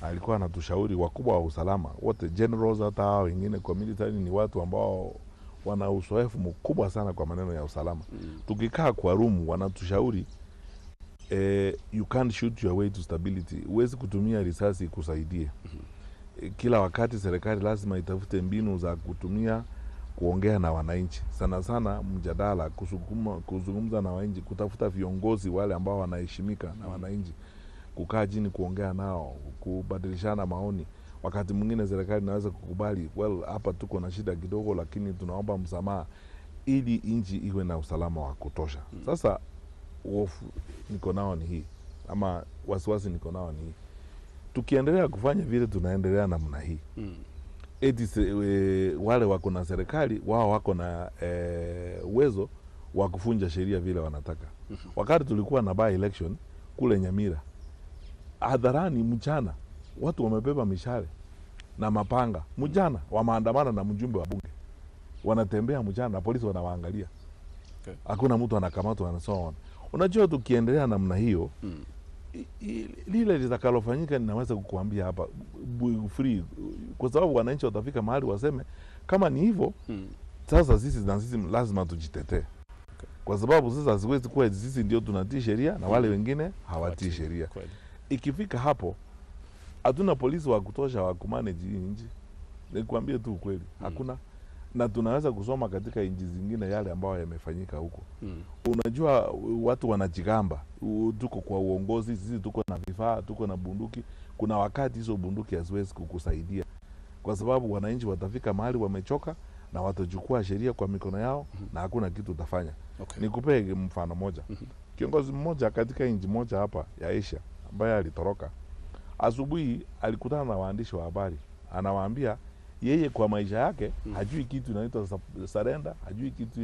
alikuwa anatushauri wakubwa wa usalama wote, generals hata hao wengine kwa military, ni watu ambao wana uzoefu mkubwa sana kwa maneno ya usalama. Tukikaa kwa room wanatushauri you can't shoot your way to stability. Huwezi kutumia risasi kusaidie. Kila wakati serikali lazima itafute mbinu za kutumia kuongea na wananchi. Sana sana mjadala, kuzungumza na wananchi, kutafuta viongozi wale ambao wanaheshimika na wananchi, kukaa chini kuongea nao, kubadilishana maoni. Wakati mwingine serikali inaweza kukubali, hapa tuko na shida kidogo lakini tunaomba msamaha ili nchi iwe na usalama wa kutosha. Sasa hofu niko nao ni hii, ama wasiwasi niko nao ni hii. Tukiendelea kufanya vile tunaendelea namna hii, wale wako na serikali wao wako na uwezo wa kufunja sheria vile wanataka. Wakati tulikuwa na by election kule Nyamira, hadharani mchana watu wamebeba mishale na mapanga mchana, wamaandamana na mjumbe wa bunge, wanatembea mchana na polisi wanawaangalia. Hakuna mtu anakamatwa anasoma. Unajua tukiendelea namna hiyo, lile litakalofanyika ninaweza kukuambia hapa free, kwa sababu wananchi watafika mahali waseme kama ni hivyo, sasa sisi lazima tujitetee. Kwa sababu sasa siwezi kuwa sisi ndio tunatii sheria na wale wengine hawatii sheria. Ikifika hapo hatuna polisi wa kutosha wa kumanage nchi. Nikwambie tu ukweli, hakuna. Na tunaweza kusoma katika nchi zingine yale ambayo yamefanyika huko. Unajua watu wanajigamba, tuko kwa uongozi, sisi tuko na vifaa, tuko na bunduki. Kuna wakati hizo bunduki haziwezi kukusaidia, kwa sababu wananchi watafika mahali wamechoka na watachukua sheria kwa mikono yao na hakuna kitu utafanya. Nikupee mfano moja. Kiongozi mmoja katika nchi moja hapa ya Asia ambaye alitoroka, asubuhi alikutana na waandishi wa habari, anawaambia yeye kwa maisha yake hajui kitu inaitwa surrender, hajui kitu